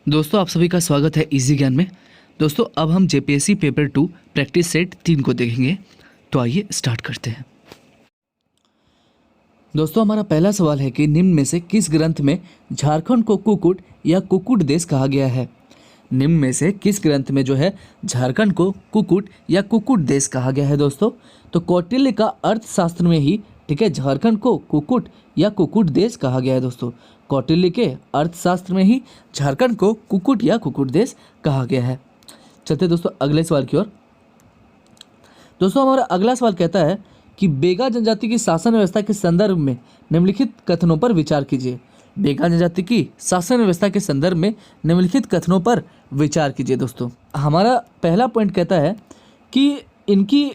दोस्तों आप सभी का स्वागत है इजी ज्ञान में। दोस्तों अब हम जेपीएससी पेपर 2 प्रैक्टिस सेट 3 को देखेंगे। तो आइए स्टार्ट करते हैं। दोस्तों हमारा पहला सवाल है कि निम्न में से किस ग्रंथ में झारखंड को कुकुट या कुकुट देश कहा गया है। निम्न में से किस ग्रंथ में जो है झारखंड को कुकुट या कुकुट देश कहा गया है दोस्तों। तो कौटिल्य का अर्थशास्त्र में ही ठीक है झारखंड को कुकुट या कुकुट देश कहा गया है दोस्तों। कौटिल्य के अर्थशास्त्र में ही झारखंड को कुकुट या कुकुट देश कहा गया है। चलते दोस्तों अगले सवाल की ओर। दोस्तों हमारा अगला सवाल कहता है कि बेगा जनजाति की शासन व्यवस्था के संदर्भ में निम्नलिखित कथनों पर विचार कीजिए। बेगा जनजाति की शासन व्यवस्था के संदर्भ में निम्नलिखित कथनों पर विचार कीजिए। दोस्तों हमारा पहला पॉइंट कहता है कि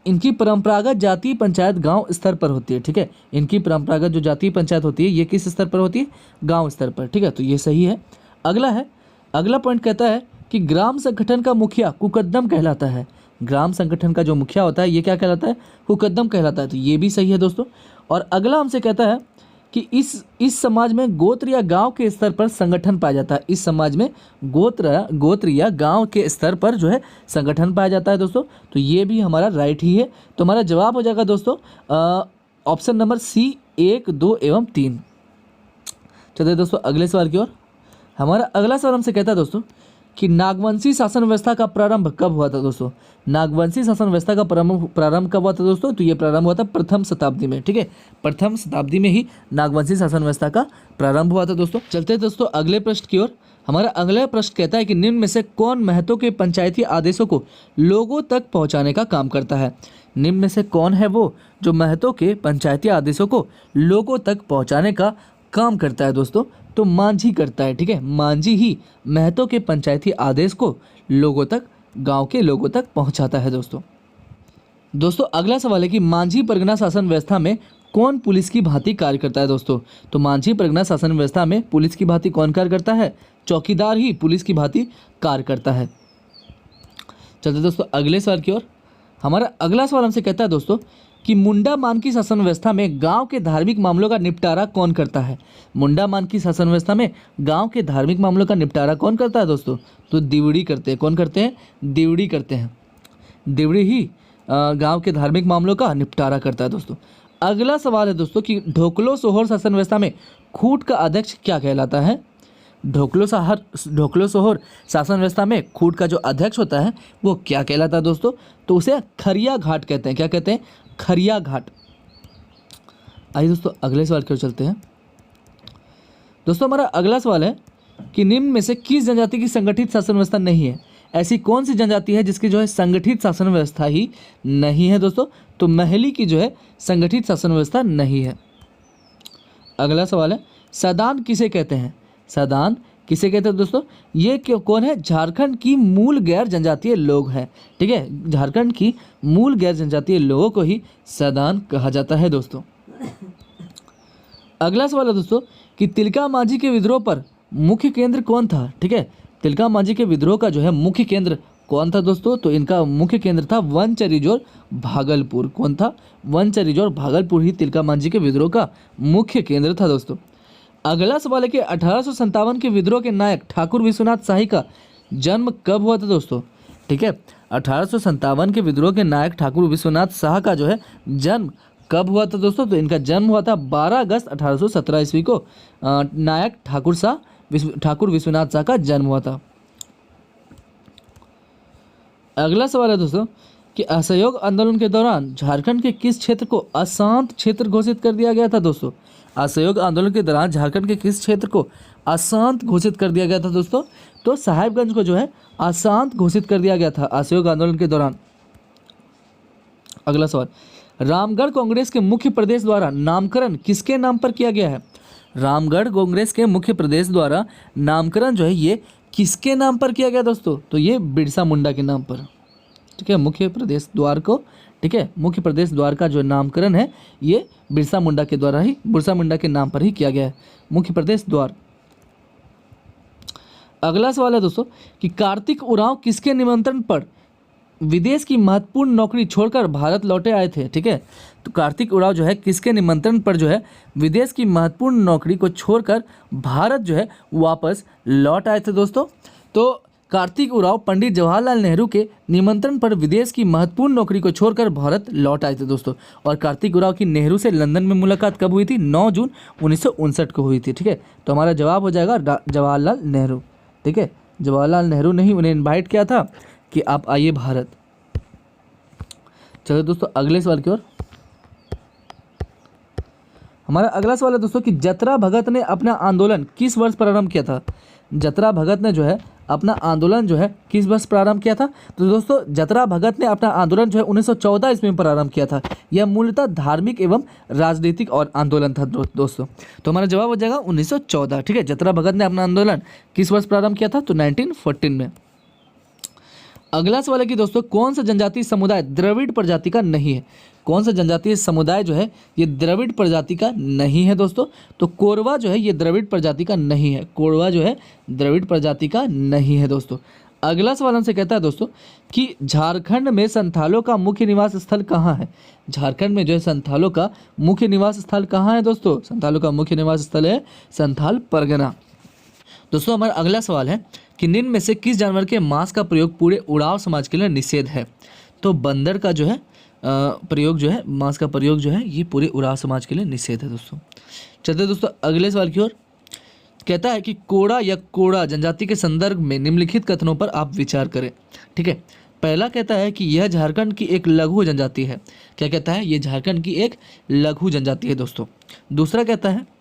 इनकी परंपरागत जातीय पंचायत गांव स्तर पर होती है। ठीक है, इनकी परंपरागत जो जातीय पंचायत होती है ये किस स्तर पर होती है? गांव स्तर पर। ठीक है, तो ये सही है। अगला पॉइंट कहता है कि ग्राम संगठन का मुखिया कुकद्दम कहलाता है। ग्राम संगठन का जो मुखिया होता है ये क्या कहलाता है? कुकद्दम कहलाता है। तो ये भी सही है दोस्तों। और अगला हमसे कहता है कि इस समाज में गोत्र या गांव के स्तर पर संगठन पाया जाता है। इस समाज में गोत्र या गांव के स्तर पर जो है संगठन पाया जाता है दोस्तों। तो ये भी हमारा राइट ही है। तो हमारा जवाब हो जाएगा दोस्तों ऑप्शन नंबर सी 1, 2 एवं 3। चलिए दोस्तों अगले सवाल की ओर। हमारा अगला सवाल हमसे कहता है दोस्तों कि नागवंशी शासन व्यवस्था का प्रारंभ कब हुआ था दोस्तों। नागवंशी शासन व्यवस्था का प्रारंभ कब हुआ था दोस्तों? तो ये प्रारंभ हुआ था प्रथम शताब्दी में। ठीक है, प्रथम शताब्दी में ही नागवंशी शासन व्यवस्था का प्रारंभ हुआ था दोस्तों। चलते हैं दोस्तों अगले प्रश्न की ओर। हमारा अगला प्रश्न कहता है कि निम्न में से कौन महतो के पंचायती आदेशों को लोगों तक पहुँचाने का काम करता है। निम्न में से कौन है वो जो महतो के पंचायती आदेशों को लोगों तक पहुँचाने का काम करता है दोस्तों? तो मांझी करता है। ठीक है, मांझी ही महतो के पंचायती आदेश को लोगों तक, गांव के लोगों तक पहुंचाता है दोस्तों अगला सवाल है कि मांझी परगना शासन व्यवस्था में कौन पुलिस की भांति कार्य करता है दोस्तों। तो मांझी परगना शासन व्यवस्था में पुलिस की भांति कौन कार्य करता है? चौकीदार ही पुलिस की भांति कार्य करता है। चलते दोस्तों अगले सवाल की ओर। हमारा अगला सवाल हमसे कहता है दोस्तों कि मुंडा मान की शासन व्यवस्था में गांव के धार्मिक मामलों का निपटारा कौन करता है। मुंडा मान की शासन व्यवस्था में गांव के धार्मिक मामलों का निपटारा कौन करता है दोस्तों? तो दिवड़ी करते हैं। कौन करते हैं? दिवड़ी करते हैं। दिवड़ी ही गांव के धार्मिक मामलों का निपटारा करता है दोस्तों। अगला सवाल है दोस्तों कि ढोकलो सोहर शासन व्यवस्था में खूट का अध्यक्ष क्या कहलाता है। ढोकलो सोहर शासन व्यवस्था में खूट का जो अध्यक्ष होता है वो क्या कहलाता है दोस्तों? तो उसे खरिया घाट कहते हैं। क्या कहते हैं? खरिया घाट। आइए दोस्तों अगले सवाल की ओर चलते हैं। दोस्तों हमारा अगला सवाल है कि निम्न में से किस जनजाति की संगठित शासन व्यवस्था नहीं है। ऐसी कौन सी जनजाति है जिसकी जो है संगठित शासन व्यवस्था ही नहीं है दोस्तों? तो महली की जो है संगठित शासन व्यवस्था नहीं है। अगला सवाल है सदान किसे कहते हैं। सदान किसे कहते हैं दोस्तों? ये कौन है? झारखंड की मूल गैर जनजातीय लोग हैं। ठीक है, झारखंड की मूल गैर जनजातीय लोगों को ही सदान कहा जाता है दोस्तों। अगला सवाल है दोस्तों कि तिलका मांझी के विद्रोह पर मुख्य केंद्र कौन था। ठीक है, तिलका मांझी के विद्रोह का जो है मुख्य केंद्र कौन था दोस्तों? तो इनका मुख्य केंद्र था वनचरिजोर भागलपुर। कौन था? वनचरिजोर भागलपुर ही तिलका मांझी के विद्रोह का मुख्य केंद्र था दोस्तों। अगला सवाल है कि 1857 के विद्रोह के नायक ठाकुर विश्वनाथ शाही का जन्म कब हुआ था दोस्तों। ठीक है, 1857 के विद्रोह के नायक ठाकुर विश्वनाथ शाह का जो है जन्म कब हुआ था दोस्तों? तो इनका जन्म हुआ था 12 अगस्त 1817 ईस्वी को। नायक ठाकुर विश्वनाथ शाह का जन्म हुआ था। अगला सवाल है दोस्तों कि असहयोग आंदोलन के दौरान झारखंड के किस क्षेत्र को अशांत क्षेत्र घोषित कर दिया गया था दोस्तों। असहयोग आंदोलन के दौरान झारखंड के किस क्षेत्र को अशांत घोषित कर दिया गया था दोस्तों? तो साहेबगंज को जो है अशांत घोषित कर दिया गया था असहयोग आंदोलन के दौरान। अगला सवाल, रामगढ़ कांग्रेस के मुख्य प्रदेश द्वारा नामकरण किसके नाम पर किया गया है। रामगढ़ कांग्रेस के मुख्य प्रदेश द्वारा नामकरण जो है ये किसके नाम पर किया गया दोस्तों? तो ये बिरसा मुंडा के नाम पर। ठीक है, मुख्य प्रदेश द्वार को, ठीक है, मुख्य प्रदेश द्वार का जो नामकरण है ये बिरसा मुंडा के नाम पर ही किया गया है, मुख्य प्रदेश द्वार। अगला सवाल है दोस्तों कि कार्तिक उरांव किसके निमंत्रण पर विदेश की महत्वपूर्ण नौकरी छोड़कर भारत लौटे आए थे। ठीक है, तो कार्तिक उराव जो है किसके निमंत्रण पर जो है विदेश की महत्वपूर्ण नौकरी को छोड़कर भारत जो है वापस लौट आए थे दोस्तों। तो कार्तिक उराव पंडित जवाहरलाल नेहरू के निमंत्रण पर विदेश की महत्वपूर्ण नौकरी को छोड़कर भारत लौट आए थे दोस्तों। और कार्तिक उराव की नेहरू से लंदन में मुलाकात कब हुई थी? 9 जून 1959 को हुई थी। ठीक है, तो हमारा जवाब हो जाएगा जवाहरलाल नेहरू। ठीक है, जवाहरलाल नेहरू ने ही उन्हें इन्वाइट किया था कि आप आइए भारत। चलो दोस्तों अगले सवाल की ओर। हमारा अगला सवाल है दोस्तों कि जतरा भगत ने अपना आंदोलन किस वर्ष प्रारंभ किया था? जतरा भगत ने जो है अपना आंदोलन जो है किस वर्ष प्रारंभ किया था? तो दोस्तों जतरा भगत ने अपना आंदोलन जो है 1914 ईस्वी में प्रारंभ किया था। यह मूलतः धार्मिक एवं राजनीतिक और आंदोलन था दोस्तों। तो हमारा जवाब हो जाएगा 1914। ठीक है, जतरा भगत ने अपना आंदोलन किस वर्ष प्रारंभ किया था? तो 1914 में। अगला सवाल है कि दोस्तों कौन सा जनजातीय समुदाय द्रविड़ प्रजाति का नहीं है? कौन सा जनजातीय समुदाय जो है ये द्रविड़ प्रजाति का नहीं है दोस्तों? तो कोरवा जो है ये द्रविड़ प्रजाति का नहीं है। कोरवा जो है द्रविड़ प्रजाति का नहीं है दोस्तों। अगला सवाल हमसे कहता है दोस्तों कि झारखंड में संथालों का मुख्य निवास स्थल कहाँ है? झारखंड में जो है संथालों का मुख्य निवास स्थल कहाँ है दोस्तों? संथालों का मुख्य निवास स्थल है संथाल परगना। दोस्तों हमारा अगला सवाल है कि निम्न में से किस जानवर के मांस का प्रयोग पूरे उरांव समाज के लिए निषेध है? तो बंदर का जो है प्रयोग जो है मांस का प्रयोग जो है ये पूरे उरांव समाज के लिए निषेध है दोस्तों। चलते दोस्तों अगले सवाल की ओर। कहता है कि कोड़ा या कोड़ा जनजाति के संदर्भ में निम्नलिखित कथनों पर आप विचार करें। ठीक है, पहला कहता है कि यह झारखंड की एक लघु जनजाति है। क्या कहता है? ये झारखंड की एक लघु जनजाति है दोस्तों। दूसरा कहता है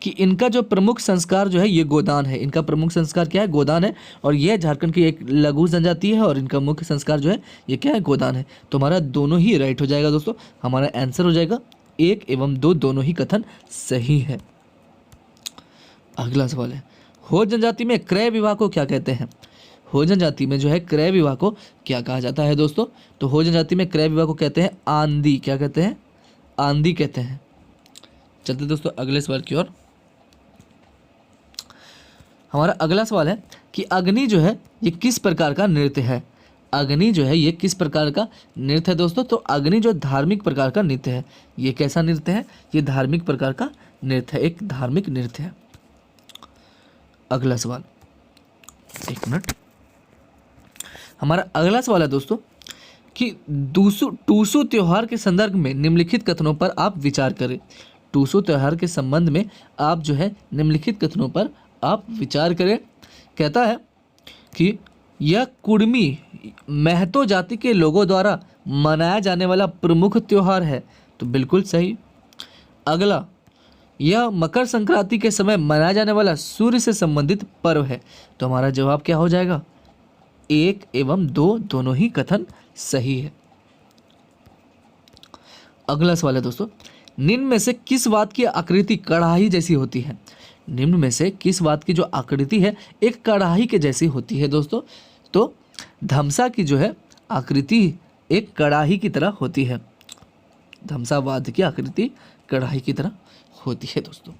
कि इनका जो प्रमुख संस्कार जो है ये गोदान है। इनका प्रमुख संस्कार क्या है? गोदान है। और यह झारखंड की एक लघु जनजाति है और इनका मुख्य संस्कार जो है ये क्या है? गोदान है। तो हमारा दोनों ही राइट हो जाएगा दोस्तों। हमारा आंसर हो जाएगा 1 एवं 2 दोनों ही कथन सही है। अगला सवाल है हो जनजाति में क्रय विवाह को क्या कहते हैं? हो जनजाति में जो है क्रय विवाह को क्या कहा जाता है दोस्तों? तो हो जनजाति में क्रय विवाह को कहते हैं आंधी। क्या कहते हैं? आंधी कहते हैं। चलते दोस्तों अगले सवाल की ओर। हमारा अगला सवाल है कि अग्नि जो है ये किस प्रकार का नृत्य है? अग्नि जो है ये किस प्रकार का नृत्य है दोस्तों? तो अग्नि जो धार्मिक प्रकार का नृत्य है। ये कैसा नृत्य है? ये धार्मिक प्रकार का नृत्य है, एक धार्मिक नृत्य है। अगला सवाल, एक मिनट। हमारा अगला सवाल है दोस्तों कि टूसू त्योहार के संदर्भ में निम्नलिखित कथनों पर आप विचार करें। टूसू त्योहार के संबंध में आप जो है निम्नलिखित कथनों पर आप विचार करें। कहता है कि यह कुर्मी महतो जाति के लोगों द्वारा मनाया जाने वाला प्रमुख त्योहार है। तो बिल्कुल सही। अगला, यह मकर संक्रांति के समय मनाया जाने वाला सूर्य से संबंधित पर्व है। तो हमारा जवाब क्या हो जाएगा? 1 एवं 2 दोनों ही कथन सही है। अगला सवाल है दोस्तों, निम्न में से किस बात की आकृति कढ़ाई जैसी होती है? निम्न में से किस बात की जो आकृति है एक कढ़ाई के जैसी होती है दोस्तों? तो धमसा की जो है आकृति एक कढ़ाई की तरह होती है। धमसावाद की आकृति कढ़ाई की तरह होती है दोस्तों।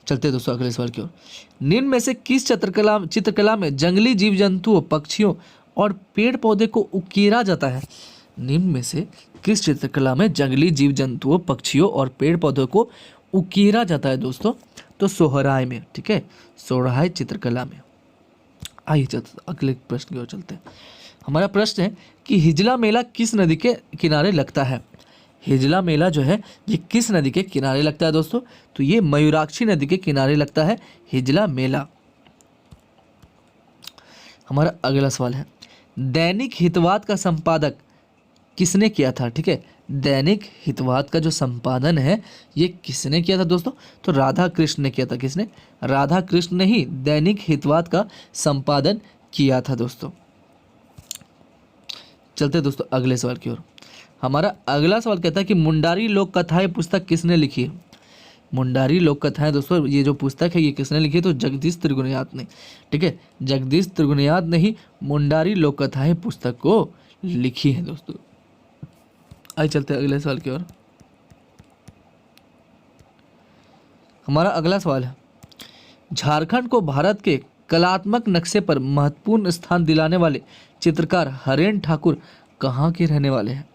चलते दोस्तों अगले सवाल की ओर। निम्न में से किस चित्रकला में जंगली जीव जंतुओं, पक्षियों और पेड़ पौधे को उकेरा जाता है? निम्न में से किस चित्रकला में जंगली जीव जंतुओं, पक्षियों और पेड़ पौधों को उकेरा जाता है दोस्तों? तो सोहराय में। ठीक है, सोहराय चित्रकला में। आइए चलते अगले प्रश्न की ओर चलते हैं। हमारा प्रश्न है कि हिजला मेला किस नदी के किनारे लगता है? हिजला मेला जो है ये किस नदी के किनारे लगता है दोस्तों? तो ये मयूराक्षी नदी के किनारे लगता है हिजला मेला। हमारा अगला सवाल है दैनिक हितवाद का संपादक किसने किया था? ठीक है, दैनिक हितवाद का जो संपादन है ये किसने किया था दोस्तों? तो राधा कृष्ण ने किया था। किसने? राधा कृष्ण ने ही दैनिक हितवाद का संपादन किया था दोस्तों। चलते दोस्तों अगले सवाल की ओर। हमारा अगला सवाल कहता है कि मुंडारी लोक कथाएं पुस्तक किसने लिखी है? मुंडारी लोक कथाएं दोस्तों ये जो पुस्तक है ये किसने लिखी है? तो जगदीश त्रिगुनियात ने। ठीक है, जगदीश त्रिगुनियात ने ही मुंडारी लोक कथाएं पुस्तक को लिखी है दोस्तों। आइए चलते हैं अगले सवाल की ओर। हमारा अगला सवाल है झारखंड को भारत के कलात्मक नक्शे पर महत्वपूर्ण स्थान दिलाने वाले चित्रकार हरेन ठाकुर कहाँ के रहने वाले हैं?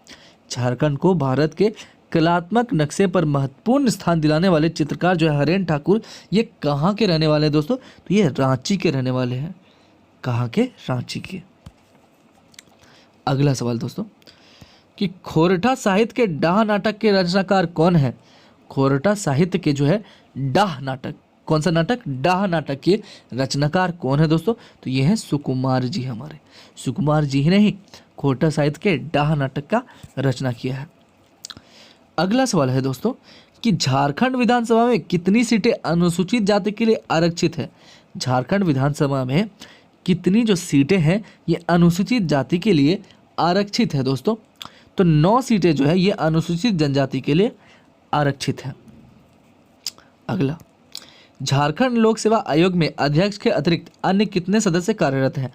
झारखंड को भारत के कलात्मक नक्शे पर महत्वपूर्ण स्थान दिलाने वाले चित्रकार जो है हरेन ठाकुर, ये कहाँ के रहने वाले हैं दोस्तों? तो ये रांची के रहने वाले हैं। कहाँ के? रांची के। अगला सवाल दोस्तों कि खोरठा साहित्य के डाह नाटक के रचनाकार कौन है? खोरठा साहित्य के जो है डाह नाटक, कौन सा नाटक? डाह नाटक के रचनाकार कौन है दोस्तों? तो ये है सुकुमार जी। हमारे सुकुमार जी ही नहीं, खोरठा साहित्य के डाह नाटक का रचना किया है। अगला सवाल है दोस्तों कि झारखंड विधानसभा में कितनी सीटें अनुसूचित जाति के लिए आरक्षित है? झारखंड विधानसभा में कितनी जो सीटें हैं ये अनुसूचित जाति के लिए आरक्षित है दोस्तों? तो 9 सीटें जो है ये अनुसूचित जनजाति के लिए आरक्षित है। अगला, झारखंड लोक सेवा आयोग में अध्यक्ष के अतिरिक्त अन्य कितने सदस्य कार्यरत हैं?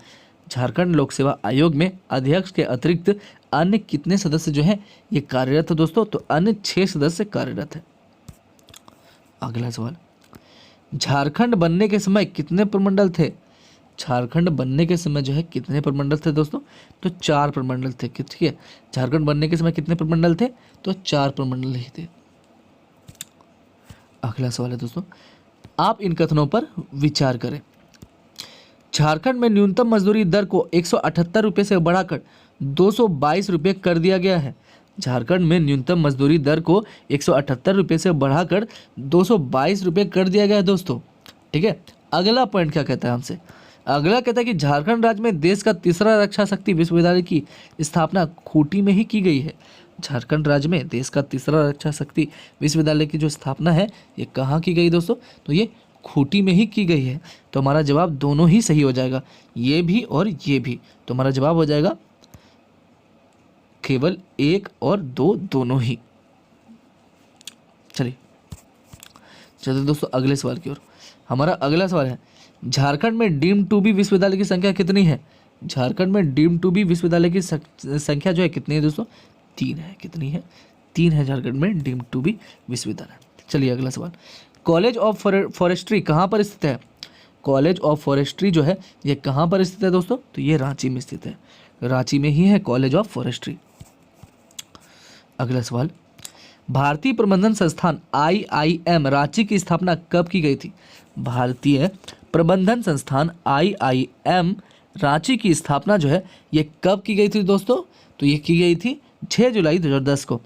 झारखंड लोक सेवा आयोग में अध्यक्ष के अतिरिक्त अन्य कितने सदस्य जो हैं ये कार्यरत है दोस्तों? तो अन्य 6 सदस्य कार्यरत हैं। अगला सवाल, झारखंड बनने के समय कितने प्रमंडल थे? झारखंड बनने के समय जो है कितने प्रमंडल थे दोस्तों? तो 4 प्रमंडल थे। ठीक है, झारखंड बनने के समय कितने प्रमंडल थे? तो 4 प्रमंडल ही थे। अगला सवाल है दोस्तों, आप इन कथनों पर विचार करें। झारखंड में न्यूनतम मजदूरी दर को 178 रुपये से बढ़ाकर 222 रुपये कर दिया गया है। झारखंड में न्यूनतम मजदूरी दर को 178 रुपये से बढ़ाकर 222 रुपये कर दिया गया है दोस्तों। ठीक है, अगला पॉइंट क्या कहता है हमसे? अगला कहता है कि झारखंड राज्य में देश का तीसरा रक्षा शक्ति विश्वविद्यालय की स्थापना खूंटी में ही की गई है। झारखंड राज्य में देश का तीसरा रक्षा शक्ति विश्वविद्यालय की जो स्थापना है ये कहाँ की गई दोस्तों? तो ये खूंटी में ही की गई है। तो हमारा जवाब दोनों ही सही हो जाएगा, ये भी और ये भी। तो हमारा जवाब हो जाएगा केवल 1 और 2 दोनों ही। चलिए दोस्तों अगले सवाल की ओर। हमारा अगला सवाल है, झारखंड में डीम्ड टू बी विश्वविद्यालय की संख्या कितनी है? झारखंड में डीम्ड टू बी विश्वविद्यालय की संख्या जो है कितनी है दोस्तों? 3 है। कितनी है? 3 है झारखंड में डीम्ड टू बी विश्वविद्यालय। चलिए अगला सवाल, कॉलेज ऑफ फॉरेस्ट्री कहाँ पर स्थित है? कॉलेज ऑफ फॉरेस्ट्री जो है ये कहाँ पर स्थित है दोस्तों? तो ये रांची में स्थित है। रांची में ही है कॉलेज ऑफ फॉरेस्ट्री। अगला सवाल, भारतीय प्रबंधन संस्थान IIM रांची की स्थापना कब की गई थी? भारतीय प्रबंधन संस्थान IIM रांची की स्थापना जो है ये कब की गई थी दोस्तों? तो ये की गई थी 6 जुलाई 2010 को।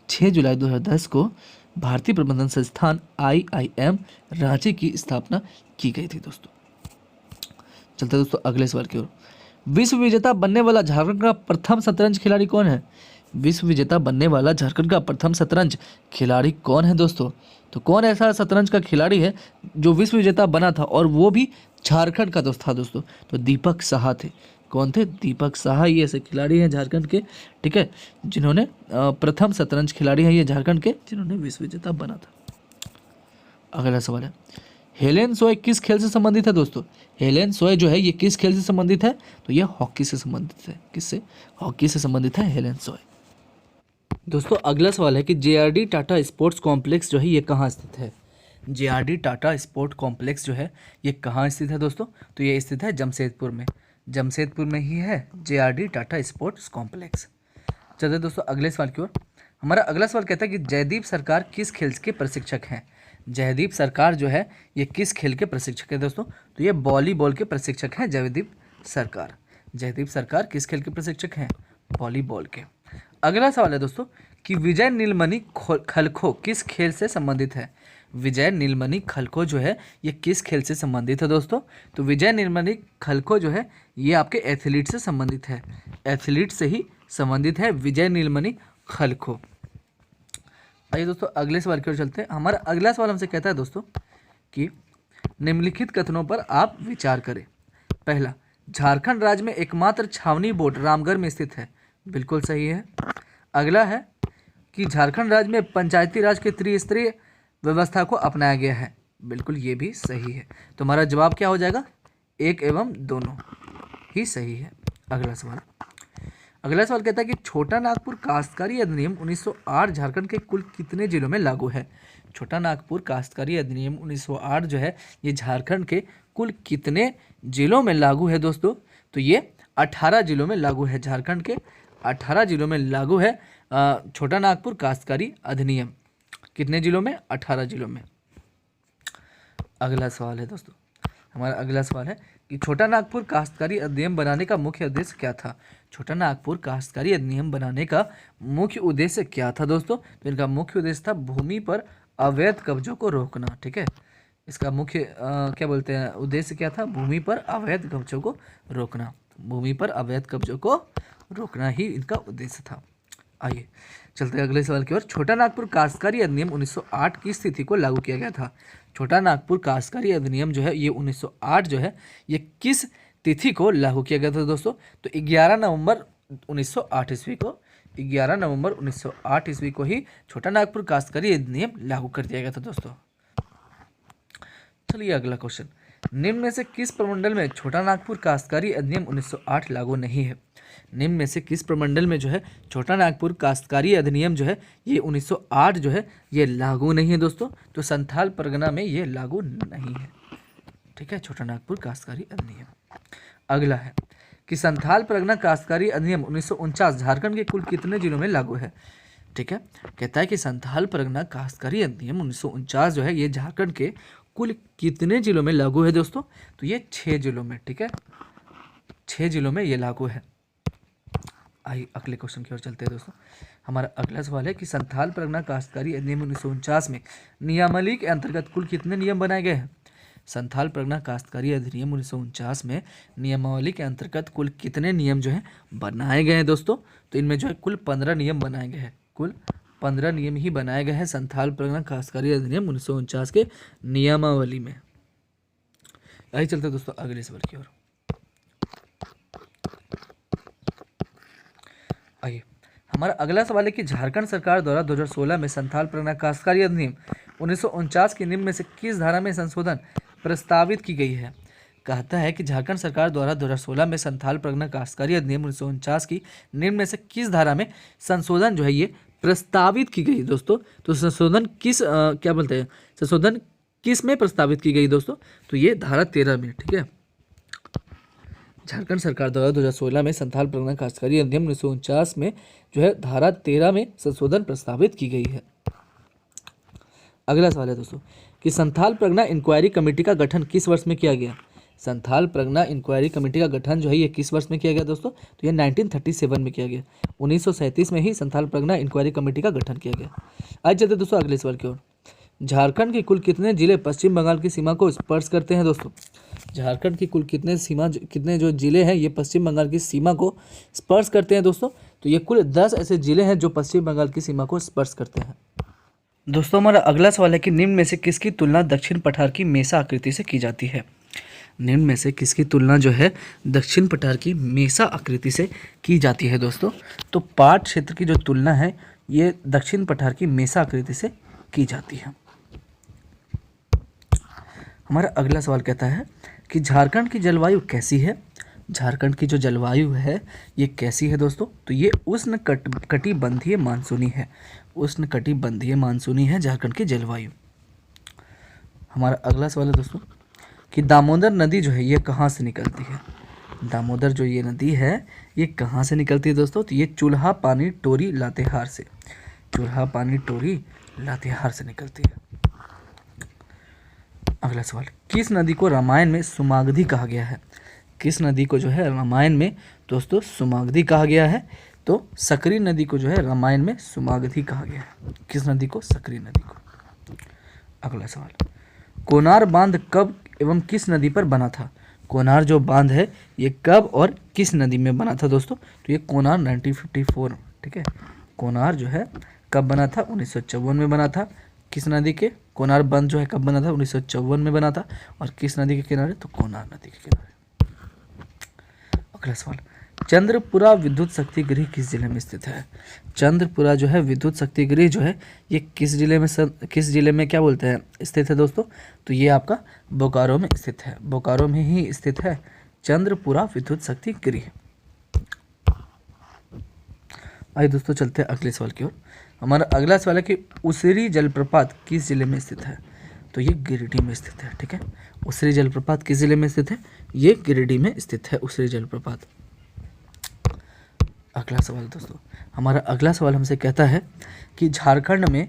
6 जुलाई 2010 को भारतीय प्रबंधन संस्थान IIM रांची की स्थापना की गई थी दोस्तों। चलते दोस्तों अगले सवाल की ओर। विश्व विजेता बनने वाला झारखंड का प्रथम शतरंज खिलाड़ी कौन है? विश्व विजेता बनने वाला झारखंड का प्रथम शतरंज खिलाड़ी कौन है दोस्तों? तो कौन ऐसा शतरंज का खिलाड़ी है जो विश्व विजेता बना था और वो भी झारखंड का दोस्त था दोस्तों? तो दीपक साहा थे। कौन थे? दीपक साहा। ये ऐसे खिलाड़ी हैं झारखंड के, ठीक है, जिन्होंने प्रथम शतरंज खिलाड़ी हैं ये झारखंड के जिन्होंने विश्व विजेता बना था। अगला सवाल है, हेलेन सोय किस खेल से संबंधित है दोस्तों? हेलेन सोय जो है ये किस खेल से संबंधित है? तो ये हॉकी से संबंधित है। किससे? हॉकी से संबंधित है हेलेन सोय। दोस्तों अगला सवाल है कि JRD टाटा स्पोर्ट्स कॉम्प्लेक्स जो है ये कहाँ स्थित है? JRD टाटा स्पोर्ट कॉम्प्लेक्स जो है ये कहाँ स्थित है दोस्तों? तो ये स्थित है जमशेदपुर में। जमशेदपुर में ही है JRD टाटा स्पोर्ट्स कॉम्प्लेक्स। चलिए दोस्तों अगले सवाल की ओर। हमारा अगला सवाल कहता है कि जयदीप सरकार किस खेल के प्रशिक्षक हैं? जयदीप सरकार जो है ये किस खेल के प्रशिक्षक है दोस्तों? तो ये वॉलीबॉल के प्रशिक्षक हैं जयदीप सरकार। जयदीप सरकार किस खेल के प्रशिक्षक हैं? वॉलीबॉल के। अगला सवाल है दोस्तों कि विजय नीलमणि खलखो किस खेल से संबंधित है? विजय नीलमणि खलखो जो है ये किस खेल से संबंधित है दोस्तों? तो विजय नीलमणि खलखो जो है ये आपके एथलीट से संबंधित है। एथलीट से ही संबंधित है विजय नीलमणि खलखो। आइए दोस्तों अगले सवाल की ओर चलते हैं। हमारा अगला सवाल हमसे कहता है दोस्तों कि निम्नलिखित कथनों पर आप विचार करें। पहला, झारखंड राज्य में एकमात्र छावनी बोर्ड रामगढ़ में स्थित है। बिल्कुल सही है। अगला है कि झारखंड राज्य में पंचायती राज के त्रिस्तरीय व्यवस्था को अपनाया गया है। बिल्कुल ये भी सही है। तो हमारा जवाब क्या हो जाएगा? 1 एवं दोनों ही सही है। अगला सवाल कहता है कि छोटा नागपुर काश्तकारी अधिनियम 1908 झारखंड के कुल कितने जिलों में लागू है? छोटा नागपुर काश्तकारी अधिनियम 1908 जो है ये झारखंड के कुल कितने जिलों में लागू है दोस्तों? तो ये 18 जिलों में लागू है। झारखंड के 18 जिलों में लागू है छोटा नागपुर काश्तकारी अधिनियम। कितने जिलों में? 18 जिलों में। अगला सवाल है दोस्तों, हमारा अगला सवाल है कि छोटा नागपुर काश्तकारी अधिनियम बनाने का मुख्य उद्देश्य क्या था? छोटा नागपुर काश्तकारी अधिनियम बनाने का मुख्य उद्देश्य क्या था दोस्तों? तो इनका मुख्य उद्देश्य था भूमि पर अवैध कब्जों को रोकना। ठीक है, इसका मुख्य क्या बोलते हैं उद्देश्य क्या था? भूमि पर अवैध कब्जों को रोकना। भूमि पर अवैध कब्जों को रोकना ही इनका उद्देश्य था। आइए चलते हैं अगले सवाल की ओर। छोटा नागपुर काश्तकारी अधिनियम 1908 की स्थिति को लागू किया गया था। छोटा नागपुर काश्तकारी अधिनियम जो है ये 1908 जो है ये किस तिथि को लागू किया गया था दोस्तों? तो 11 नवंबर 1908 ईस्वी को, 11 नवंबर 1908 ईस्वी को ही छोटा नागपुर काश्तकारी अधिनियम लागू कर दिया गया था दोस्तों। चलिए अगला क्वेश्चन, निम्न में से किस प्रमंडल में छोटा नागपुर काश्तकारी अधिनियम 1908 लागू नहीं है? निम्न में से किस प्रमंडल में जो है छोटा नागपुर काश्तकारी अधिनियम जो है ये 1908 जो है ये लागू नहीं है दोस्तों? तो संथाल परगना में ये लागू नहीं है। ठीक है, छोटा नागपुर काश्तकारी अधिनियम। अगला है कि संथाल परगना काश्तकारी अधिनियम 1949 झारखंड के कुल कितने जिलों में लागू है? ठीक है, कहता है कि संथाल परगना काश्तकारी अधिनियम 1949 जो है ये झारखंड के कुल कितने जिलों में लागू है दोस्तों? तो ये 6 जिलों में। ठीक है, 6 जिलों में ये लागू है। आइए अगले क्वेश्चन की ओर चलते हैं दोस्तों। हमारा अगला सवाल है कि संथाल परगना काश्तकारी अधिनियम 1949 में नियमावली के अंतर्गत कुल कितने नियम बनाए गए हैं? संथाल परगना काश्तकारी अधिनियम 1949 में नियमावली के अंतर्गत कुल कितने नियम जो है बनाए गए हैं दोस्तों? तो इनमें जो है कुल 15 नियम बनाए गए हैं। कुल 15 नियम ही बनाए गए हैं संथाल परगना काश्तकारी अधिनियम 1949 के नियमावली में। आइए चलते हैं दोस्तों अगले सवाल की ओर। आइए हमारा अगला सवाल है कि झारखंड सरकार द्वारा 2016 में संथाल परगना काश्तकारी अधिनियम 1949 की निम्न में से किस धारा में संशोधन प्रस्तावित की गई है? कहता है कि झारखंड सरकार द्वारा 2016 में संथाल परगना काश्तकारी अधिनियम 1949 की निम्न में से किस धारा में संशोधन जो है ये प्रस्तावित की गई दोस्तों? तो संशोधन किस क्या बोलते हैं संशोधन किस में प्रस्तावित की गई दोस्तों? तो ये धारा 13 में। ठीक है, झारखंड सरकार द्वारा 2016 में संथाल परगना काश्तकारी अधिनियम 1949 में जो है धारा 13 में संशोधन प्रस्तावित की गई है। अगला सवाल है दोस्तों कि संथाल परगना इंक्वायरी कमेटी का गठन किस वर्ष में किया गया? संथाल परगना इंक्वायरी कमेटी का गठन जो है ये किस वर्ष में किया गया दोस्तों? तो ये 1937 में किया गया। 1937 में ही संथाल परगना इंक्वायरी कमेटी का गठन किया गया। आज चलते दोस्तों अगले सवाल की ओर। झारखंड के कुल कितने जिले पश्चिम बंगाल की सीमा को स्पर्श करते हैं दोस्तों? झारखंड की कुल कितने जो जिले हैं ये पश्चिम बंगाल की सीमा को स्पर्श करते हैं दोस्तों? तो ये कुल 10 ऐसे जिले हैं जो पश्चिम बंगाल की सीमा को स्पर्श करते हैं। दोस्तों हमारा अगला सवाल है कि निम्न में से किसकी तुलना दक्षिण पठार की मेसा आकृति से की जाती है? निम्न में से किसकी तुलना जो है दक्षिण पठार की मेसा आकृति से की जाती है दोस्तों? तो पाट क्षेत्र की जो तुलना है ये दक्षिण पठार की मेसा आकृति से की जाती है। हमारा अगला सवाल कहता है कि झारखंड की जलवायु कैसी है? झारखंड की जो जलवायु है ये कैसी है दोस्तों? तो ये उष्णकटिबंधीय मानसूनी है। उष्णकटिबंधीय मानसूनी है झारखंड की जलवायु। हमारा अगला सवाल है दोस्तों कि दामोदर नदी जो है ये कहाँ से निकलती है? दामोदर जो ये नदी है ये कहाँ से निकलती है दोस्तों? तो ये चूल्हा पानी टोरी लातेहार से, चूल्हा पानी टोरी लातेहार से निकलती है। अगला सवाल, किस नदी को रामायण में सुमागधी कहा गया है? किस नदी को जो है रामायण में दोस्तों सुमागधी कहा गया है? तो सकरी नदी को जो है रामायण में सुमागधी कहा गया है। किस नदी को? सकरी नदी को। अगला सवाल, कोनार बांध कब एवं किस नदी पर बना था? कोनार जो बांध है ये कब और किस नदी में बना था दोस्तों? तो ये कोनार 1954। ठीक है, कोनार जो है कब बना था? 1954 में बना था। किस नदी के? कोनार बांध जो है कब बना था? 1954 में बना था। और किस नदी के किनारे? तो कोनार नदी के किनारे। अगला सवाल, चंद्रपुरा विद्युत शक्ति गृह किस जिले में स्थित है? चंद्रपुरा जो है विद्युत शक्ति गृह जो है ये किस जिले में क्या बोलते हैं स्थित है दोस्तों? तो ये आपका बोकारो में स्थित है। बोकारो में ही स्थित है चंद्रपुरा विद्युत शक्ति गृह। आइए दोस्तों चलते हैं अगले सवाल की ओर। हमारा अगला सवाल है कि उसिरी जलप्रपात किस जिले में स्थित है? तो ये गिरिडीह में स्थित है। ठीक है, उसरी जलप्रपात किस जिले में स्थित है? ये गिरिडीह में स्थित है उसरी जलप्रपात। अगला सवाल दोस्तों, हमारा अगला सवाल हमसे कहता है कि झारखंड में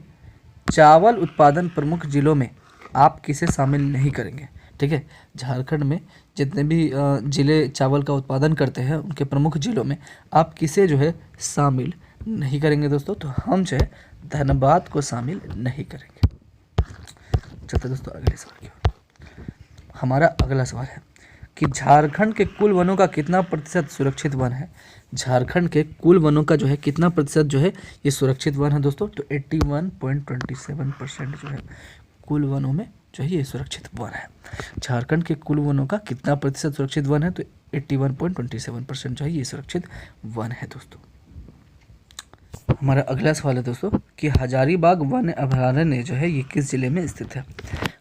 चावल उत्पादन प्रमुख जिलों में आप किसे शामिल नहीं करेंगे? ठीक है, झारखंड में जितने भी जिले चावल का उत्पादन करते हैं उनके प्रमुख जिलों में आप किसे जो है शामिल नहीं करेंगे दोस्तों? तो हम जो है धनबाद को शामिल नहीं करेंगे। चलते दोस्तों अगले सवाल की ओर। हमारा अगला सवाल है कि झारखंड के कुल वनों का कितना प्रतिशत सुरक्षित वन है? झारखंड के कुल वनों का जो है कितना प्रतिशत जो है ये सुरक्षित वन है दोस्तों? तो 81.27% जो है कुल वनों में जो है ये सुरक्षित वन है। झारखंड के कुल वनों का कितना प्रतिशत सुरक्षित वन है? तो 81.27% जो है ये सुरक्षित वन है दोस्तों। हमारा अगला सवाल है दोस्तों कि हजारीबाग वन अभयारण्य जो है ये किस जिले में स्थित है?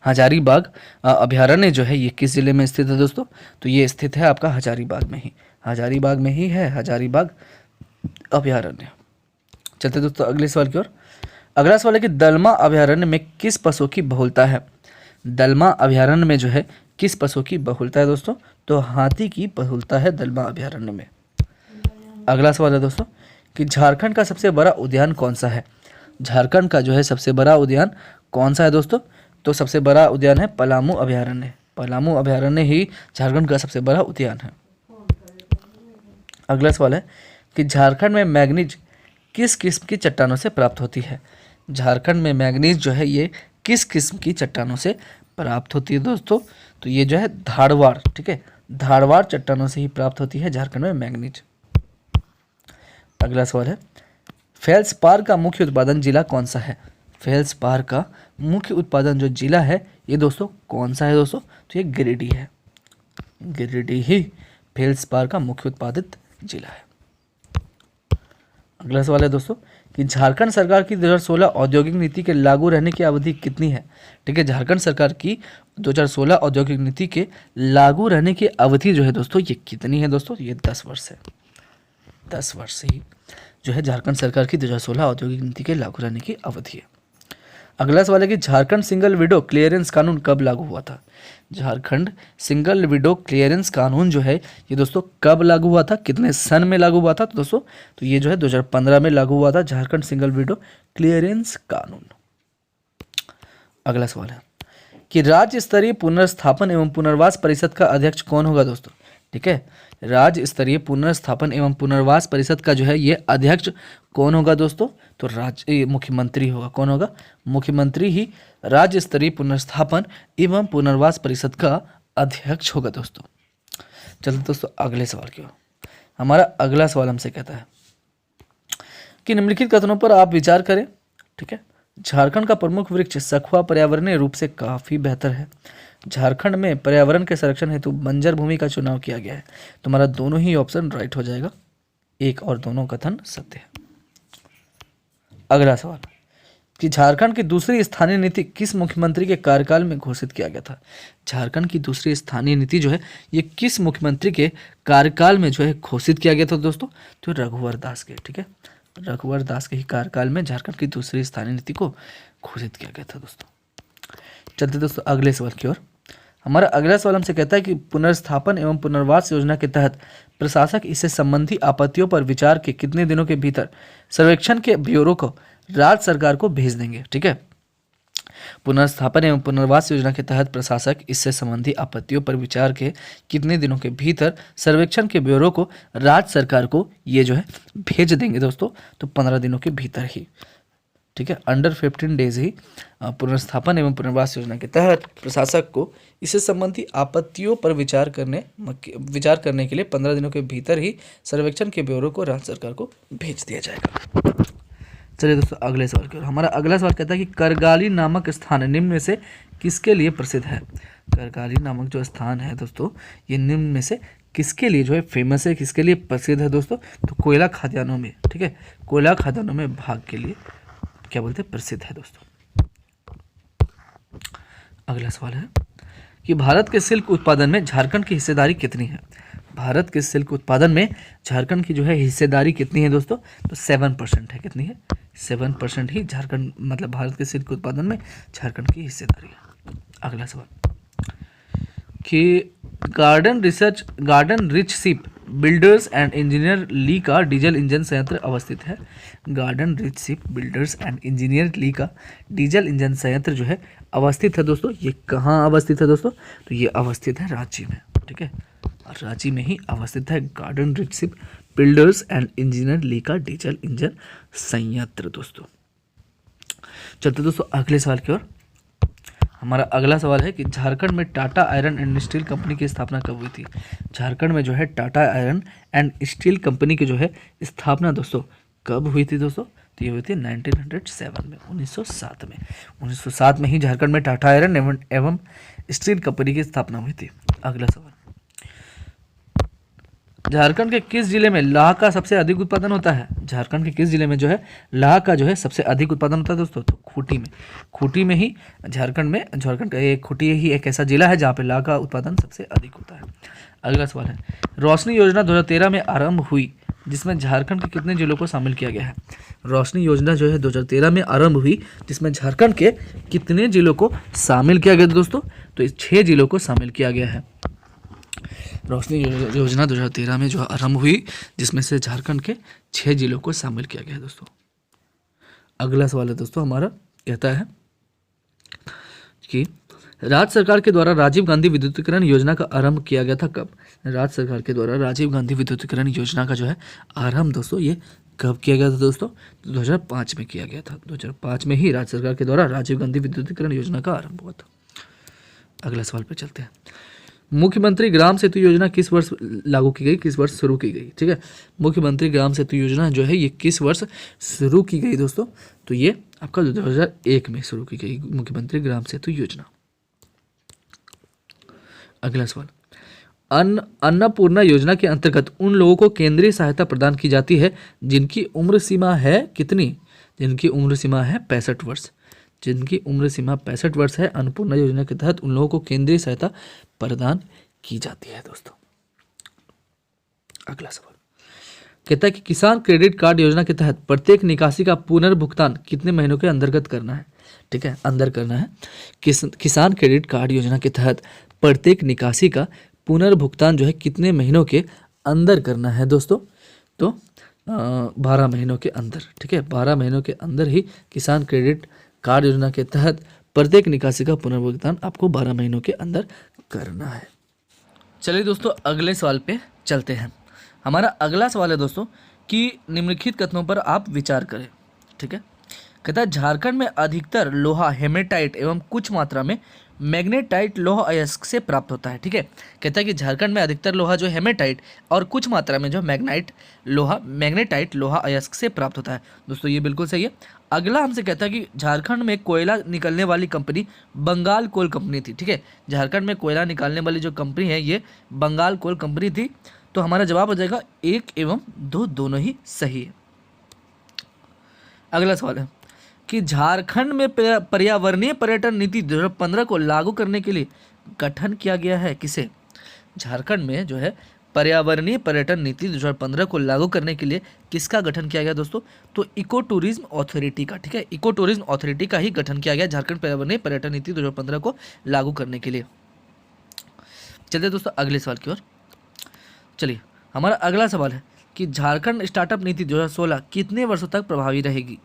हजारीबाग अभयारण्य जो है ये किस जिले में स्थित है दोस्तों? तो ये स्थित है आपका हजारीबाग में ही, हजारीबाग में ही है हजारीबाग अभयारण्य। चलते दोस्तों अगले सवाल की ओर। अगला सवाल है कि दलमा अभयारण्य में किस पशु की बहुलता है? दलमा अभयारण्य में जो है किस पशु की बहुलता है दोस्तों? तो हाथी की बहुलता है दलमा अभयारण्य में। अगला सवाल है दोस्तों कि झारखंड का सबसे बड़ा उद्यान कौन सा है? झारखंड का जो है सबसे बड़ा उद्यान कौन सा है दोस्तों? तो सबसे बड़ा उद्यान है पलामू अभयारण्य। पलामू अभयारण्य ही झारखंड का सबसे बड़ा उद्यान है। अगला सवाल है कि झारखंड में मैग्नीज किस किस्म की चट्टानों से प्राप्त होती है? झारखंड में मैग्नीज जो है ये किस किस्म की चट्टानों से प्राप्त होती है दोस्तों? तो ये जो है धारवाड़, ठीक है, धारवाड़ चट्टानों से ही प्राप्त होती है झारखंड में मैग्नीज। अगला सवाल है फेल्सपार का मुख्य उत्पादन जिला कौन सा है? फेल्सपार का मुख्य उत्पादन जो जिला है ये दोस्तों कौन सा है दोस्तों? तो ये गिरिडीह है। गिरिडीह ही फेल्सपार का मुख्य उत्पादित जिला है। अगला सवाल है दोस्तों कि झारखंड सरकार की 2016 औद्योगिक नीति के लागू रहने की अवधि कितनी है? ठीक है, झारखंड सरकार की 2016 औद्योगिक नीति के लागू रहने की अवधि जो है दोस्तों ये कितनी है दोस्तों? ये 10 वर्ष है। 10 वर्ष ही जो है झारखंड सरकार की 2016 औद्योगिक नीति के लागू रहने की अवधि है। अगला सवाल है कि झारखंड सिंगल विडो क्लियरेंस कानून कब लागू हुआ था? झारखंड सिंगल विडो क्लियरेंस कानून जो है ये दोस्तों कब लागू हुआ था, कितने सन में लागू हुआ था? तो दोस्तों तो ये जो है 2015 में लागू हुआ था झारखंड सिंगल विडो क्लियरेंस कानून। अगला सवाल है कि राज्य स्तरीय पुनर्स्थापन एवं पुनर्वास परिषद का अध्यक्ष कौन होगा दोस्तों? ठीक है, राज्य स्तरीय पुनर्स्थापन एवं पुनर्वास परिषद का जो है ये अध्यक्ष कौन होगा दोस्तों? तो राज्य मुख्यमंत्री होगा। कौन होगा? मुख्यमंत्री ही राज्य स्तरीय पुनर्स्थापन एवं पुनर्वास परिषद का अध्यक्ष होगा दोस्तों। चलिए दोस्तों अगले सवाल की ओर। हमारा अगला सवाल हमसे कहता है कि निम्नलिखित कथनों पर आप विचार करें। ठीक है, झारखंड का प्रमुख वृक्ष सखुआ पर्यावरणीय रूप से काफी बेहतर है। झारखंड में पर्यावरण के संरक्षण हेतु बंजर भूमि का चुनाव किया गया है। तुम्हारा दोनों ही ऑप्शन राइट हो जाएगा, एक और दोनों कथन सत्य है। अगला सवाल कि झारखंड की दूसरी स्थानीय नीति किस मुख्यमंत्री के कार्यकाल में घोषित किया गया था? झारखंड की दूसरी स्थानीय नीति जो है ये किस मुख्यमंत्री के कार्यकाल में जो है घोषित किया गया था दोस्तों? तो रघुवर दास के। ठीक है, रघुवर दास के ही कार्यकाल में झारखंड की दूसरी स्थानीय नीति को घोषित किया गया था दोस्तों। चलते दोस्तों अगले सवाल की ओर। हमारा अगला सवाल हमसे कहता है कि पुनर्स्थापन एवं पुनर्वास योजना के तहत प्रशासक इससे संबंधी आपत्तियों पर विचार के कितने दिनों के भीतर सर्वेक्षण के ब्यूरो को राज्य सरकार को भेज देंगे? ठीक है, पुनर्स्थापन एवं पुनर्वास योजना के तहत प्रशासक इससे संबंधी आपत्तियों पर विचार के कितने दिनों के भीतर सर्वेक्षण के ब्यूरो को राज्य सरकार को ये जो है भेज देंगे दोस्तों? तो 15 दिनों के भीतर ही। ठीक है, अंडर 15 डेज ही पुनर्स्थापन एवं पुनर्वास योजना के तहत प्रशासक को इससे संबंधी आपत्तियों पर विचार करने के लिए 15 दिनों के भीतर ही सर्वेक्षण के ब्यूरो को राज्य सरकार को भेज दिया जाएगा। चलिए दोस्तों अगले सवाल की ओर। हमारा अगला सवाल कहता है कि करगाली नामक स्थान निम्न में से किसके लिए प्रसिद्ध है? करगाली नामक जो स्थान है दोस्तों ये निम्न में से किसके लिए जो है फेमस है, किसके लिए प्रसिद्ध है दोस्तों? तो कोयला खदानों में। ठीक है, कोयला खदानों में भाग के लिए क्या बोलते हैं प्रसिद्ध है दोस्तों। अगला सवाल है कि भारत के सिल्क उत्पादन में झारखंड की हिस्सेदारी कितनी है? भारत के सिल्क उत्पादन में झारखंड की जो है हिस्सेदारी कितनी है दोस्तों? तो 7% है। कितनी है? 7% ही झारखंड मतलब भारत के सिल्क उत्पादन में झारखंड की हिस्सेदारी है। अगला सवाल कि Garden Reach ship builders and engineer ली का डीजल इंजन संयंत्र अवस्थित है। Garden Reach ship builders and engineer ली का डीजल इंजन संयंत्र जो है अवस्थित है दोस्तों। ये कहाँ अवस्थित है दोस्तों? तो ये अवस्थित है रांची में, ठीक है, रांची में ही अवस्थित है Garden Reach ship builders and engineer ली का डीजल इंजन संयंत्र दोस्तों। चलते दोस्तों अगले सवाल की ओर। हमारा अगला सवाल है कि झारखंड में Tata iron and steel company की स्थापना कब हुई थी? झारखंड में जो है Tata iron and steel company की जो है स्थापना दोस्तों कब हुई थी दोस्तों? तो ये हुई थी 1907 में, 1907 में। 1907 में ही झारखंड में टाटा आयरन एवं स्टील कंपनी की स्थापना हुई थी। अगला सवाल, झारखंड के किस जिले में लाह का सबसे अधिक उत्पादन होता है? झारखंड के किस जिले में जो है लाह का जो है सबसे अधिक उत्पादन होता है दोस्तों? तो खूंटी में। खूंटी में ही झारखंड का एक खूंटी ही एक ऐसा जिला है जहाँ पे लाह का उत्पादन सबसे अधिक होता है। अगला सवाल है, रोशनी योजना 2013 में आरंभ हुई जिसमें झारखंड के कितने जिलों को शामिल किया गया है? रोशनी योजना जो है 2013 में आरंभ हुई जिसमें झारखंड के कितने जिलों को शामिल किया गया दोस्तों? तो इस 6 जिलों को शामिल किया गया है। रोशनी योजना 2013 में जो आरंभ हुई जिसमें से झारखंड के 6 जिलों को शामिल किया गया है दोस्तों। अगला सवाल है दोस्तों हमारा, कहता है कि राज्य सरकार के द्वारा राजीव गांधी विद्युतीकरण योजना का आरंभ किया गया था कब? राज्य सरकार के द्वारा राजीव गांधी विद्युतीकरण योजना का जो है आरंभ दोस्तों ये कब किया गया था दोस्तों? 2005 में किया गया था। 2005 में ही राज्य सरकार के द्वारा राजीव गांधी विद्युतीकरण योजना का आरंभ हुआ था। अगला सवाल पे चलते हैं। मुख्यमंत्री ग्राम सेतु योजना किस वर्ष लागू की गई, किस वर्ष शुरू की गई? ठीक है, मुख्यमंत्री ग्राम सेतु योजना जो है ये किस वर्ष शुरू की गई दोस्तों? तो ये आपका 2001 में शुरू की गई मुख्यमंत्री ग्राम सेतु योजना। अगला सवाल, अन्नपूर्णा योजना के अंतर्गत उन लोगों को केंद्रीय सहायता प्रदान की जाती है जिनकी उम्र सीमा है कितनी? जिनकी उम्र सीमा है 65 वर्ष। जिनकी उम्र सीमा 65 वर्ष है, अन्नपूर्णा योजना के तहत उन लोगों को केंद्रीय सहायता प्रदान की जाती है दोस्तों। अगला सवाल कहता है कि किसान क्रेडिट कार्ड योजना के तहत प्रत्येक निकासी का पुनर्भुगतान कितने महीनों के अंतर्गत करना है? ठीक है, अंदर करना है। किसान क्रेडिट कार्ड योजना के तहत प्रत्येक निकासी का पुनर्भुगतान जो है कितने महीनों के अंदर करना है दोस्तों? तो 12 महीनों के अंदर। ठीक है, 12 महीनों के अंदर ही किसान क्रेडिट कार्ड योजना के तहत प्रत्येक निकासी का पुनर्भुगतान आपको 12 महीनों के अंदर करना है। चलिए दोस्तों अगले सवाल पे चलते हैं। हमारा अगला सवाल है दोस्तों कि निम्नलिखित कथनों पर आप विचार करें। ठीक है, कहता है झारखंड में अधिकतर लोहा हेमेटाइट एवं कुछ मात्रा में मैग्नेटाइट लोहा अयस्क से प्राप्त होता है। ठीक है, कहता है कि झारखंड में अधिकतर लोहा जो हेमेटाइट और कुछ मात्रा में जो मैग्नेटाइट लोहा अयस्क से प्राप्त होता है। दोस्तों ये बिल्कुल सही है। अगला हमसे कहता है कि झारखंड में कोयला निकलने वाली कंपनी बंगाल कोल कंपनी थी। ठीक है, झारखंड में कोयला निकालने वाली जो कंपनी है ये बंगाल कोल कंपनी थी। तो हमारा जवाब हो जाएगा 1 एवं 2 दोनों ही सही है। अगला सवाल है कि झारखंड में पर्यावरणीय पर्यटन नीति 2015 को लागू करने के लिए गठन किया गया है किसे? झारखंड में जो है पर्यावरणीय पर्यटन नीति 2015 को लागू करने के लिए किसका गठन किया गया दोस्तों? तो इको टूरिज्म अथॉरिटी का। ठीक है, इको टूरिज्म अथॉरिटी का ही गठन किया गया झारखंड पर्यावरणीय पर्यटन नीति 2015 को लागू करने के लिए। चलिए दोस्तों अगले सवाल की ओर। चलिए हमारा अगला सवाल है कि झारखंड स्टार्टअप नीति 2016 कितने वर्षों तक प्रभावी रहेगी?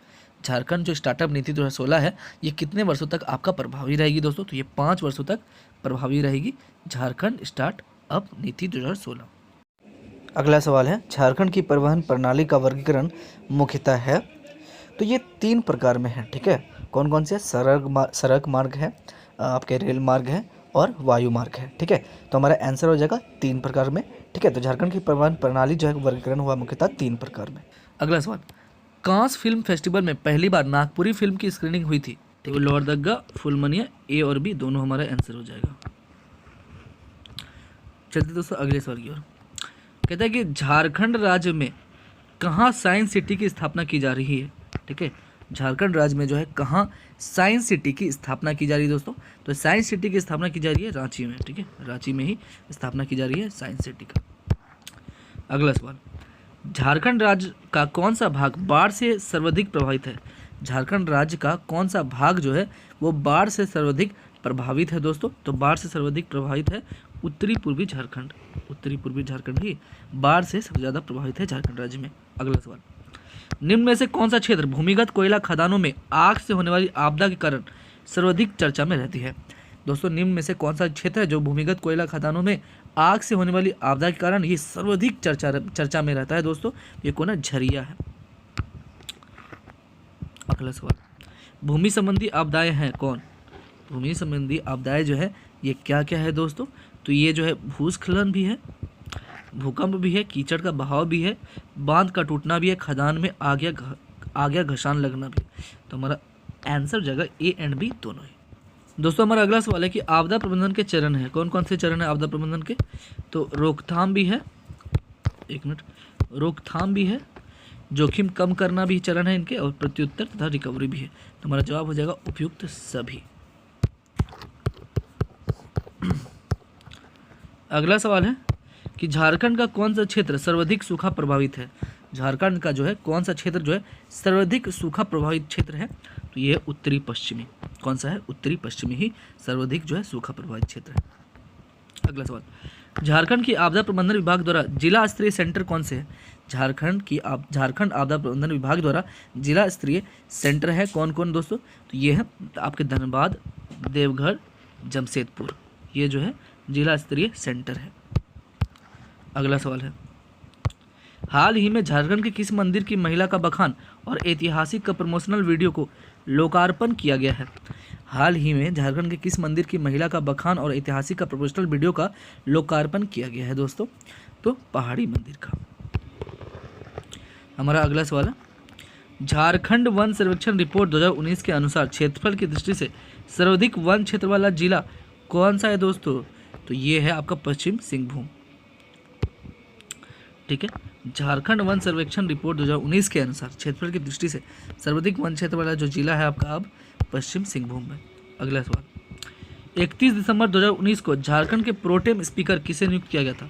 झारखंड जो स्टार्टअप नीति 2016 है ये कितने वर्षों तक आपका प्रभावी रहेगी दोस्तों? तो ये 5 वर्षों तक प्रभावी रहेगी झारखंड स्टार्टअप नीति 2016। अगला सवाल है झारखंड की परिवहन प्रणाली का वर्गीकरण मुख्यतः है, तो ये 3 प्रकार में है। ठीक है, कौन कौन से? सड़क मार्ग है, आपके रेल मार्ग है और वायु मार्ग है। ठीक है, तो हमारा आंसर हो जाएगा 3 प्रकार में। ठीक है, तो झारखंड की परिवहन प्रणाली जो है वर्गीकरण हुआ मुख्यतः 3 प्रकार में। अगला सवाल, कांस फिल्म फेस्टिवल में पहली बार नागपुरी फिल्म की स्क्रीनिंग हुई थी? ठीक है, लोहरदगा, फुलमनिया, ए और बी दोनों हमारा आंसर हो जाएगा। चलते दोस्तों अगले सवाल की ओर। कहता है कि झारखंड राज्य में कहाँ साइंस सिटी की स्थापना की जा रही है? ठीक है, झारखंड राज्य में जो है कहाँ साइंस सिटी की स्थापना की जा रही है दोस्तों? तो साइंस सिटी की स्थापना की जा रही है रांची में। ठीक है, रांची में ही स्थापना की जा रही है साइंस सिटी का। अगला सवाल, झारखंड राज्य का कौन सा भाग बाढ़ से सर्वाधिक प्रभावित है? झारखंड राज्य का कौन सा भाग जो है वो बाढ़ से सर्वाधिक प्रभावित है दोस्तों? तो बाढ़ से सर्वाधिक प्रभावित है उत्तरी पूर्वी झारखंड। उत्तरी पूर्वी झारखंड ही बाढ़ से सबसे ज़्यादा प्रभावित है झारखंड राज्य में। अगला सवाल, निम्न में से कौन सा क्षेत्र भूमिगत कोयला खदानों में आग से होने वाली आपदा के कारण सर्वाधिक चर्चा में रहती है? दोस्तों, निम्न में से कौन सा क्षेत्र है जो भूमिगत कोयला खदानों में आग से होने वाली आपदा के कारण ये सर्वाधिक चर्चा में रहता है दोस्तों? ये कौन है? झरिया है। अगला सवाल, भूमि संबंधी आपदाएं हैं कौन? भूमि संबंधी आपदाएं जो है ये क्या क्या है दोस्तों? तो ये जो है भूस्खलन भी है, भूकंप भी है, कीचड़ का बहाव भी है, बांध का टूटना भी है, खदान में आ गया घसान लगना भी। तो हमारा आंसर जगह ए एंड बी दोनों है। दोस्तों, हमारा अगला सवाल है कि आपदा प्रबंधन के चरण है, कौन कौन से चरण है आपदा प्रबंधन के? तो रोकथाम भी है, रोकथाम भी है, जोखिम कम करना भी चरण है इनके, और प्रत्युत्तर तथा रिकवरी भी है। तो हमारा जवाब हो जाएगा उपयुक्त सभी। अगला सवाल है कि झारखंड का कौन सा क्षेत्र सर्वाधिक सूखा प्रभावित है? झारखंड का जो है कौन सा क्षेत्र जो है सर्वाधिक सूखा प्रभावित क्षेत्र है? तो ये उत्तरी पश्चिमी। कौन सा है? उत्तरी पश्चिमी ही सर्वाधिक जो है सूखा प्रभावित क्षेत्र है। अगला सवाल, झारखंड की आपदा प्रबंधन विभाग द्वारा जिला स्तरीय सेंटर कौन से है? झारखंड आपदा प्रबंधन विभाग द्वारा जिला स्तरीय सेंटर है कौन कौन दोस्तों? तो ये है आपके धनबाद, देवघर, जमशेदपुर, ये जो है जिला स्तरीय सेंटर है। अगला सवाल है, हाल ही में झारखंड के किस मंदिर की महिला का बखान और ऐतिहासिक का प्रमोशनल वीडियो को लोकार्पण किया गया है? हाल ही में झारखंड के किस मंदिर की महिला का बखान और ऐतिहासिक का प्रमोशनल वीडियो का लोकार्पण किया गया है दोस्तों? तो पहाड़ी मंदिर का। हमारा अगला सवाल है, झारखंड वन सर्वेक्षण रिपोर्ट 2019 के अनुसार क्षेत्रफल की दृष्टि से सर्वाधिक वन क्षेत्र वाला जिला कौन सा है दोस्तों? तो ये है आपका पश्चिम सिंहभूम। ठीक है, झारखंड वन सर्वेक्षण रिपोर्ट 2019 के अनुसार क्षेत्रफल की दृष्टि से सर्वाधिक वन क्षेत्र वाला जो जिला है आपका अब पश्चिम सिंहभूम में। अगला सवाल, 31 दिसंबर 2019 को झारखंड के प्रोटेम स्पीकर किसे नियुक्त किया गया था?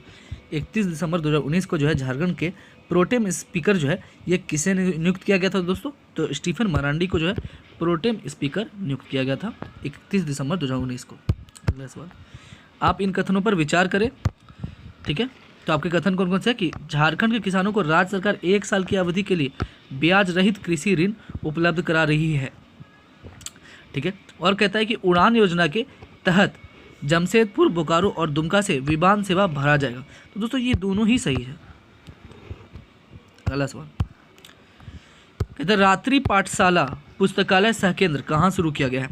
31 दिसंबर 2019 को जो है झारखंड के प्रोटेम स्पीकर जो है ये किसे नियुक्त किया गया था दोस्तों? तो स्टीफन मरांडी को जो है प्रोटेम स्पीकर नियुक्त किया गया था 31 दिसंबर 2019 को। अगला सवाल, आप इन कथनों पर विचार करें। ठीक है, तो आपके कथन कौन कौन से है कि झारखंड के किसानों को राज्य सरकार 1 साल की अवधि के लिए ब्याज रहित कृषि ऋण उपलब्ध करा रही है। ठीक है, और कहता है कि उड़ान योजना के तहत जमशेदपुर, बोकारो और दुमका से विमान सेवा भरा जाएगा। तो दोस्तों ये दोनों ही सही है। अगला सवाल, कहते हैं रात्रि पाठशाला पुस्तकालय सह केंद्र कहाँ शुरू किया गया है?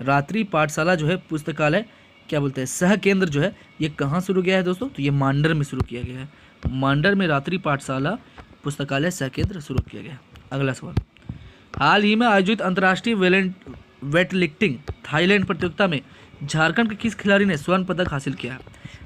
रात्रि पाठशाला जो है पुस्तकालय क्या बोलते हैं सह केंद्र जो है ये कहाँ शुरू किया है दोस्तों? तो ये मांडर में शुरू किया गया है। मांडर में रात्रि पाठशाला पुस्तकालय सह केंद्र शुरू किया गया है। अगला सवाल, हाल ही में आयोजित अंतर्राष्ट्रीय वेटलिफ्टिंग थाईलैंड प्रतियोगिता में झारखंड के किस खिलाड़ी ने स्वर्ण पदक हासिल किया है?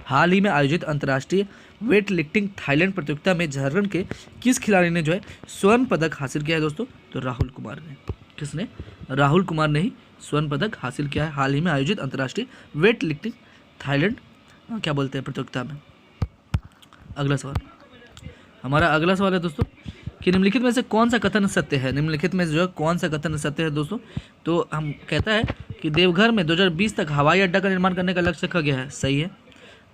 हाल ही में आयोजित अंतर्राष्ट्रीय वेटलिफ्टिंग थाईलैंड प्रतियोगिता में झारखंड के किस खिलाड़ी ने जो है स्वर्ण पदक हासिल किया है दोस्तों? तो राहुल कुमार ने। किसने? राहुल कुमार ने ही स्वर्ण पदक हासिल किया है हाल ही में आयोजित अंतर्राष्ट्रीय वेट लिफ्टिंग थाईलैंड क्या बोलते हैं प्रतियोगिता में। अगला सवाल, हमारा अगला सवाल है दोस्तों कि निम्नलिखित में से कौन सा कथन सत्य है? निम्नलिखित में जो है कौन सा कथन सत्य है दोस्तों? तो हम कहता है कि देवघर में 2020 तक हवाई अड्डा का निर्माण करने का लक्ष्य रखा गया है। सही है।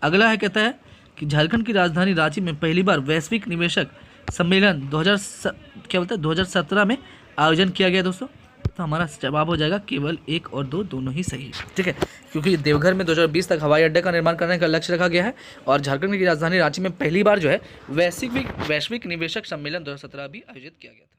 अगला है कहता है कि झारखंड की राजधानी रांची में पहली बार वैश्विक निवेशक सम्मेलन 2017 में आयोजन किया गया दोस्तों। तो हमारा जवाब हो जाएगा केवल 1 और 2 दोनों ही सही है। ठीक है, क्योंकि देवघर में 2020 तक हवाई अड्डे का निर्माण करने का लक्ष्य रखा गया है और झारखंड की राजधानी रांची में पहली बार जो है वैश्विक निवेशक सम्मेलन 2017 भी आयोजित किया गया था।